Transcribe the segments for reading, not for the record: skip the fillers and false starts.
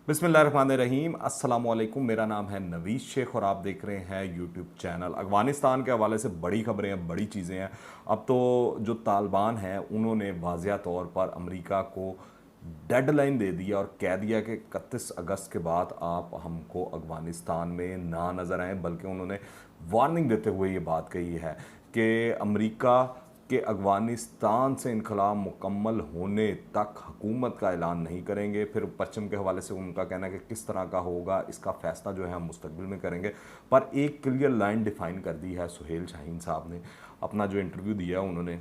बिस्मिल्लाहिर्रहमानिर्रहीम अस्सलाम वालेकुम। मेरा नाम है नवीश शेख और आप देख रहे हैं यूट्यूब चैनल। अफ़गानिस्तान के हवाले से बड़ी खबरें हैं, बड़ी चीज़ें हैं। अब तो जो तालिबान हैं उन्होंने वाज़िया तौर पर अमेरिका को डेडलाइन दे दिया और कह दिया कि 31 अगस्त के बाद आप हमको अफ़गानिस्तान में ना नज़र आएँ, बल्कि उन्होंने वार्निंग देते हुए ये बात कही है कि अमेरिका कि अफ़गानिस्तान से इनकलाब मुकम्मल होने तक हुकूमत का ऐलान नहीं करेंगे। फिर पश्चिम के हवाले से उनका कहना है कि किस तरह का होगा इसका फ़ैसला जो है हम मुस्तकबिल में करेंगे। पर एक क्लियर लाइन डिफ़ाइन कर दी है सुहेल शाहीन साहब ने, अपना जो इंटरव्यू दिया उन्होंने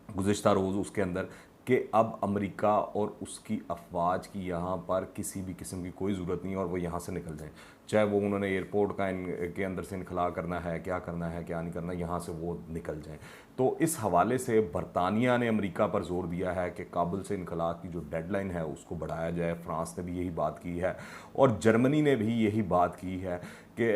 गुज़िश्ता रोज़ उसके अंदर, कि अब अमेरिका और उसकी अफवाज की यहाँ पर किसी भी किस्म की कोई ज़रूरत नहीं है और वो यहाँ से निकल जाएँ। चाहे वो उन्होंने एयरपोर्ट का के अंदर से इनखला करना है क्या नहीं करना, यहाँ से वो निकल जाएँ। तो इस हवाले से बरतानिया ने अमेरिका पर जोर दिया है कि काबुल से इनखला की जो डेडलाइन है उसको बढ़ाया जाए। फ्रांस ने भी यही बात की है और जर्मनी ने भी यही बात की है कि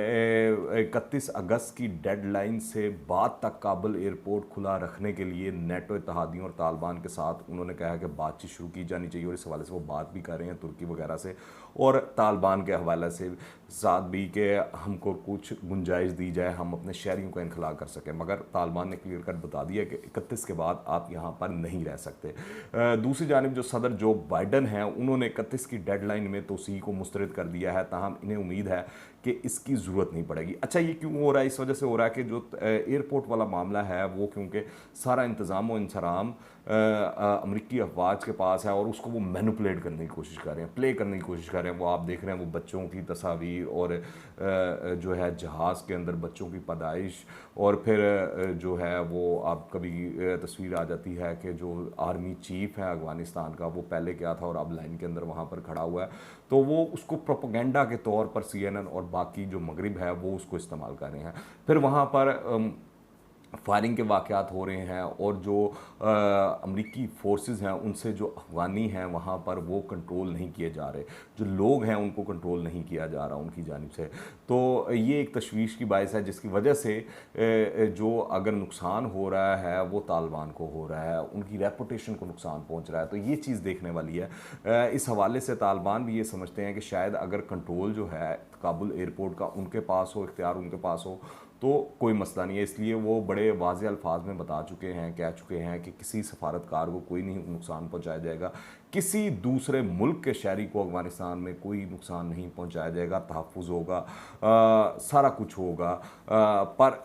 31 अगस्त की डेडलाइन से बाद तक काबुल एयरपोर्ट खुला रखने के लिए नेटो इत्तेहादियों और तालिबान के साथ उन्होंने कहा है कि बातचीत शुरू की जानी चाहिए और इस हवाले से वो बात भी कर रहे हैं तुर्की वगैरह से और तालिबान के हवाले से साथ भी कि हमको कुछ गुंजाइश दी जाए, हम अपने शहरियों का इनखला कर सकें। मगर तालिबान ने क्लियर कट बता दिया कि 31 के बाद आप यहाँ पर नहीं रह सकते। दूसरी जानिब जो सदर जो बाइडन हैं उन्होंने 31 की डेडलाइन में तोसी को मुस्तरद कर दिया है, ताहम इन्हें उम्मीद है कि इसकी ज़रूरत नहीं पड़ेगी। अच्छा, ये क्यों हो रहा है? इस वजह से हो रहा है कि जो एयरपोर्ट वाला मामला है वो क्योंकि सारा इंतज़ाम व इंसराम अमरीकी अफवाज के पास है और उसको वो मैनिपुलेट करने की कोशिश कर रहे हैं, प्ले करने की कोशिश कर रहे हैं। वो आप देख रहे हैं वो बच्चों की तस्वीर और जो है जहाज़ के अंदर बच्चों की पैदाइश और फिर जो है वो आप कभी तस्वीर आ जाती है कि जो आर्मी चीफ है अफ़गानिस्तान का वो पहले क्या था और अब लाइन के अंदर वहाँ पर खड़ा हुआ है, तो वो उसको प्रोपेगेंडा के तौर पर CNN और बाकी जो मगरिब है वो उसको इस्तेमाल कर रहे हैं। फिर वहाँ पर फायरिंग के वाक़यात हो रहे हैं और जो अमरीकी फ़ोर्सेस हैं उनसे जो अफ़गानी हैं वहाँ पर वो कंट्रोल नहीं किए जा रहे, जो लोग हैं उनको कंट्रोल नहीं किया जा रहा उनकी जानिब से। तो ये एक तशवीश की बाइस है जिसकी वजह से जो अगर नुकसान हो रहा है वो तालिबान को हो रहा है, उनकी रेपुटेशन को नुकसान पहुँच रहा है। तो ये चीज़ देखने वाली है। इस हवाले से तालिबान भी ये समझते हैं कि शायद अगर कंट्रोल जो है काबुल एयरपोर्ट का उनके पास हो, इख्तियार उनके पास हो, तो कोई मसला नहीं है। इसलिए वो बड़े वाज़े अल्फाज में बता चुके हैं, कह चुके हैं कि किसी सफारतकार को कोई नहीं नुकसान पहुंचाया जाएगा, किसी दूसरे मुल्क के शहरी को अफ़गानिस्तान में कोई नुकसान नहीं पहुंचाया जाएगा, तहफ़्फ़ुज़ होगा, सारा कुछ होगा। पर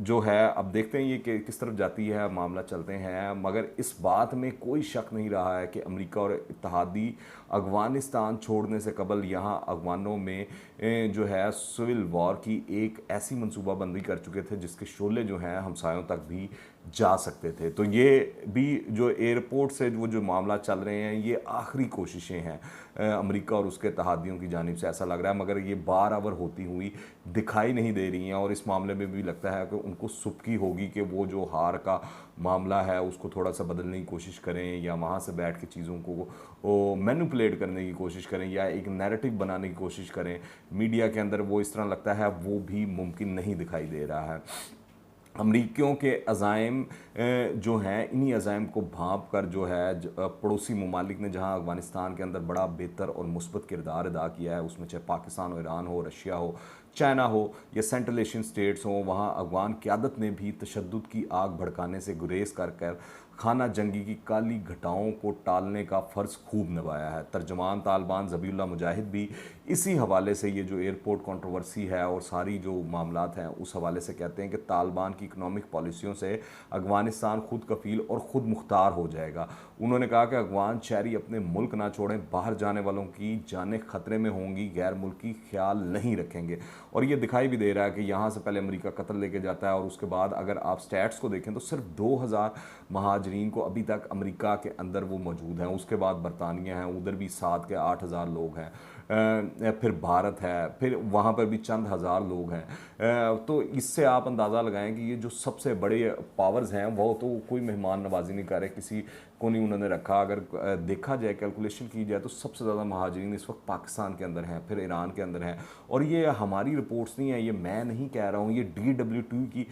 जो है अब देखते हैं ये कि किस तरफ जाती है, मामला चलते हैं। मगर इस बात में कोई शक नहीं रहा है कि अमेरिका और इत्तेहादी अफ़गानिस्तान छोड़ने से कबल यहाँ अफ़गानों में जो है सिविल वॉर की एक ऐसी मनसूबाबंदी कर चुके थे जिसके शोले जो हैं हमसायों तक भी जा सकते थे। तो ये भी जो एयरपोर्ट से वो जो मामला चल रहे हैं ये आखिरी कोशिशें हैं अमेरिका और उसके इत्तेहादियों की जानिब से, ऐसा लग रहा है। मगर ये बार होती हुई दिखाई नहीं दे रही हैं और इस मामले में भी लगता है कि उनको सुबकी होगी कि वो जो हार का मामला है उसको थोड़ा सा बदलने की कोशिश करें या वहाँ से बैठ के चीज़ों को मैनिपुलेट करने की कोशिश करें या एक नैरेटिव बनाने की कोशिश करें मीडिया के अंदर। वो इस तरह लगता है वो भी मुमकिन नहीं दिखाई दे रहा है। अमरीकियों के अज़ाइम जो हैं इन्हीं अज़ाइम को भांप कर जो है पड़ोसी ममालिक ने जहां अफ़गानिस्तान के अंदर बड़ा बेहतर और मुस्बत किरदार अदा किया है, उसमें चाहे पाकिस्तान हो, ईरान हो, रशिया हो, चाइना हो या सेंट्रल एशियन स्टेट्स हों, वहाँ अफ़गान क़यादत ने भी तशद्दुद की आग भड़काने से गुरेज कर खाना जंगी की काली घटाओं को टालने का फ़र्ज़ खूब निभाया है। तर्जमान तालिबान ज़बीउल्लाह मुजाहिद भी इसी हवाले से ये जो एयरपोर्ट कंट्रोवर्सी है और सारी जो मामलात हैं उस हवाले से कहते हैं कि तालिबान की इकनॉमिक पॉलिसियों से अफ़गानिस्तान खुद कफ़ील और ख़ुद मुख्तार हो जाएगा। उन्होंने कहा कि अफ़गान शहरी अपने मुल्क ना छोड़ें, बाहर जाने वालों की जानें ख़तरे में होंगी, गैर मुल्की ख्याल नहीं रखेंगे। और ये दिखाई भी दे रहा है कि यहाँ से पहले अमेरिका कत्ल लेके जाता है और उसके बाद अगर आप स्टैट्स को देखें तो सिर्फ 2000 महाजरीन को अभी तक अमेरिका के अंदर वो मौजूद हैं। उसके बाद बरतानिया है, उधर भी 7 के 8000 लोग हैं, फिर भारत है, फिर वहाँ पर भी चंद हज़ार लोग हैं। तो इससे आप अंदाज़ा लगाएं कि ये जो सबसे बड़े पावर्स हैं वो तो कोई मेहमान नवाजी नहीं कर रहे, किसी को नहीं उन्होंने रखा। अगर देखा जाए, कैलकुलेशन की जाए, तो सबसे ज़्यादा महाजरीन इस वक्त पाकिस्तान के अंदर हैं, फिर ईरान के अंदर हैं। और ये हमारी रिपोर्ट्स नहीं है, ये मैं नहीं कह रहा हूँ, ये DW2 की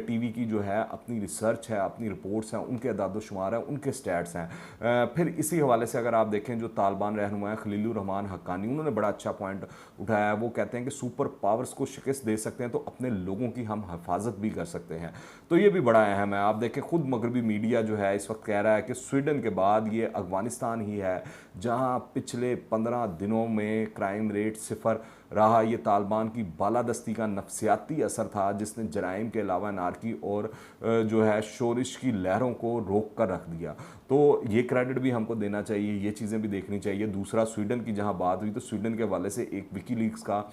TV की जो है अपनी रिसर्च है, अपनी रिपोर्ट्स हैं, उनके अदाद-ओ-शुमार हैं, उनके स्टैट्स हैं। फिर इसी हवाले से अगर आप देखें, जो तालिबान रहनुमा हैं खलीलुर रहमान हक्कानी, उन्होंने बड़ा अच्छा पॉइंट उठाया है। वो कहते हैं कि सुपर पावर्स को शिकस्त दे सकते हैं तो अपने लोगों की हम हिफाजत भी कर सकते हैं। तो ये भी बड़ा अहम है। आप देखें, खुद मगरबी मीडिया जो है इस वक्त कह रहा है कि स्वीडन के बाद ये अफगानिस्तान ही है जहां पिछले 15 दिनों में क्राइम रेट सिफर रहा। ये तालिबान की बालादस्ती का नफसियाती असर था जिसने जराइम के अलावा अनारकी और जो है शोरिश की लहरों को रोक कर रख दिया। तो ये क्रेडिट भी हमको देना चाहिए, ये चीज़ें भी देखनी चाहिए। दूसरा, स्वीडन की जहां बात हुई, तो स्वीडन के हवाले से एक विकीलीक्स का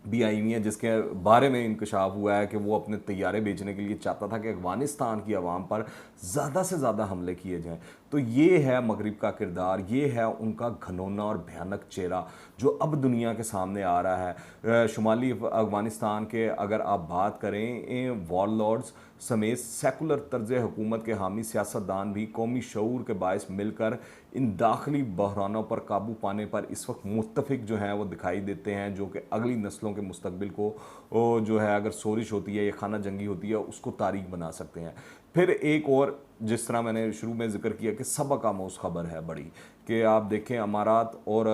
भी आई हुई है जिसके बारे में इंकशाफ हुआ है कि वो अपने तैयारे बेचने के लिए चाहता था कि अफगानिस्तान की आवाम पर ज़्यादा से ज़्यादा हमले किए जाएं। तो ये है मगरिब का किरदार, ये है उनका घनौना और भयानक चेहरा जो अब दुनिया के सामने आ रहा है। शुमाली अफगानिस्तान के अगर आप बात करें, वॉरलॉर्ड्स समेत सेकुलर तर्ज हुकूमत के हामी सियासतदान भी कौमी शऊर के बायस मिलकर इन दाखिली बहरानों पर काबू पाने पर इस वक्त मुत्तफिक जो हैं वो दिखाई देते हैं, जो कि अगली नस्लों के मुस्तकबिल को जो है अगर सोरिश होती है या खाना जंगी होती है उसको तारीख बना सकते हैं। फिर एक और, जिस तरह मैंने शुरू में जिक्र किया कि सबक आमोज़ खबर है बड़ी, कि आप देखें अमारात और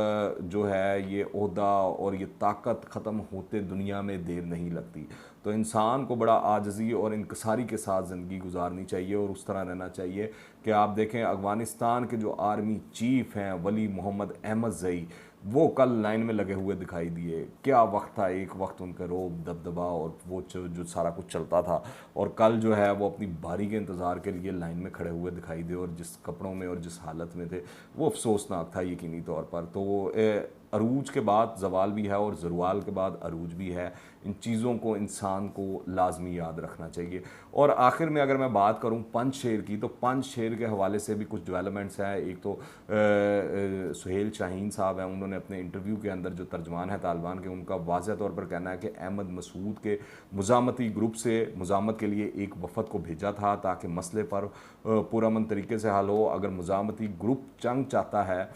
जो है ये ओहदा और ये ताकत ख़त्म होते दुनिया में देर नहीं लगती। तो इंसान को बड़ा आजिज़ी और इनकसारी के साथ ज़िंदगी गुजारनी चाहिए और उस तरह रहना चाहिए कि आप देखें अफ़गानिस्तान के जो आर्मी चीफ़ हैं वली मोहम्मद अहमदज़ई, वो कल लाइन में लगे हुए दिखाई दिए। क्या वक्त था, एक वक्त उनका रोब दबदबा और वो जो सारा कुछ चलता था, और कल जो है वो अपनी बारी के इंतज़ार के लिए लाइन में खड़े हुए दिखाई दे, और जिस कपड़ों में और जिस हालत में थे वो अफसोसनाक था यकीनी तौर पर। तो अरूज के बाद जवाल भी है और ज़वाल के बाद अरूज भी है। इन चीज़ों को इंसान को लाजमी याद रखना चाहिए। और आखिर में अगर मैं बात करूं पंजशेर की, तो पंजशेर के हवाले से भी कुछ डेवलपमेंट्स हैं। एक तो सुहेल शाहीन साहब हैं, उन्होंने अपने इंटरव्यू के अंदर, जो तर्जमान है तालिबान के, उनका वाज़ह तौर पर कहना है कि अहमद मसूद के मुज़ामती ग्रुप से मुज़ामत के लिए एक वफद को भेजा था ताकि मसले पर पुरअमन तरीके से हल हो। अगर मुज़ामती ग्रुप जंग चाहता है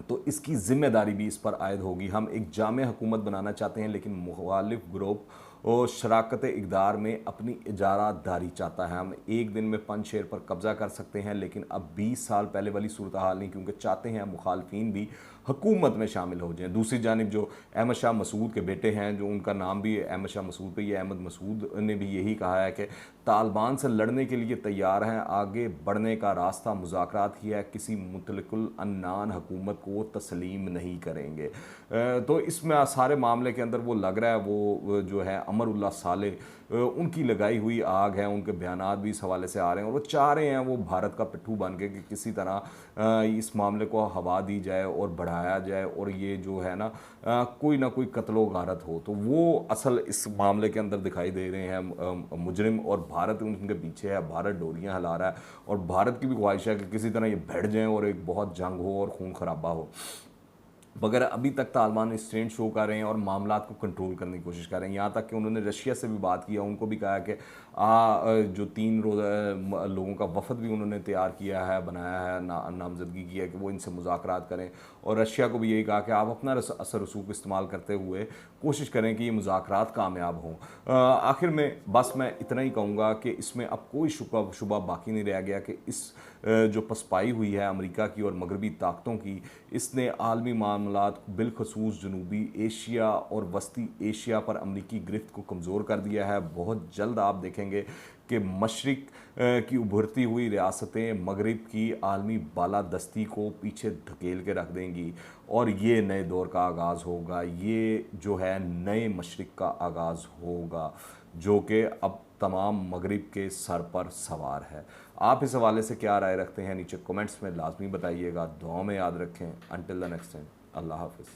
तो इसकी जिम्मेदारी भी इस पर आयद होगी। हम एक जामे हुकूमत बनाना चाहते हैं, लेकिन मुखालिफ ग्रुप और शराकत इक़दार में अपनी इजारादारी चाहता है। हम एक दिन में पंजशेर पर कब्ज़ा कर सकते हैं, लेकिन अब 20 साल पहले वाली सूरत हाल नहीं, क्योंकि चाहते हैं मुखालफिन भी हुकूमत में शामिल हो जाएं। दूसरी जानिब जो अहमद शाह मसूद के बेटे हैं, जो उनका नाम भी अहमद शाह मसूद पे, ये अहमद मसूद ने भी यही कहा है कि तालिबान से लड़ने के लिए तैयार हैं, आगे बढ़ने का रास्ता मुज़ाकरात ही है, किसी मुतलकुल अन्नान हुकूमत को तस्लीम नहीं करेंगे। तो इसमें सारे मामले के अंदर वो लग रहा है वो जो है अमरुल्लाह साले, उनकी लगाई हुई आग है। उनके बयानात भी इस हवाले से आ रहे हैं और वो चाह रहे हैं वो भारत का पिट्ठू बन के कि किसी तरह इस मामले को हवा दी जाए और बढ़ाया जाए, और ये जो है ना कोई कत्लो गारत हो। तो वो असल इस मामले के अंदर दिखाई दे रहे हैं मुजरिम, और भारत उनके पीछे है। भारत डोरियां हिला रहा है और भारत की भी ख्वाहिश है कि किसी तरह ये भिड़ जाएं और एक बहुत जंग हो और खून खराबा हो। मगर अभी तक तालिबान स्ट्रेंथ शो कर रहे हैं और मामला को कंट्रोल करने की कोशिश कर रहे हैं। यहाँ तक कि उन्होंने रशिया से भी बात किया, उनको भी कहा कि जो 3 रोज़ा लोगों का वफद भी उन्होंने तैयार किया है, बनाया है, नामजदगी की है कि वो इनसे मुज़ाकरात करें। और रशिया को भी यही कहा कि आप अपना असर रसूख इस्तेमाल करते हुए कोशिश करें कि ये मुज़ाकरात कामयाब हों। आखिर में बस मैं इतना ही कहूँगा कि इसमें अब कोई शुबा बाकी नहीं रह गया कि इस जो पसपाई हुई है अमेरिका की और मगरबी ताकतों की, इसने आलमी मामलात बिलखसूस जनूबी एशिया और वस्ती एशिया पर अमरीकी गिरफ्त को कमज़ोर कर दिया है। बहुत जल्द आप देखेंगे कि मशरिक की उभरती हुई रियासतें मगरिब की आलमी बालादस्ती को पीछे धकेल के रख देंगी और ये नए दौर का आगाज़ होगा। ये जो है नए मशरिक का आगाज़ होगा जो कि अब तमाम मगरिब के सर पर सवार है। आप इस हवाले से क्या राय रखते हैं नीचे कमेंट्स में लाजमी बताइएगा। दुआ में याद रखें। अंटिल द नेक्स्ट टाइम, अल्लाह हाफ़िज़।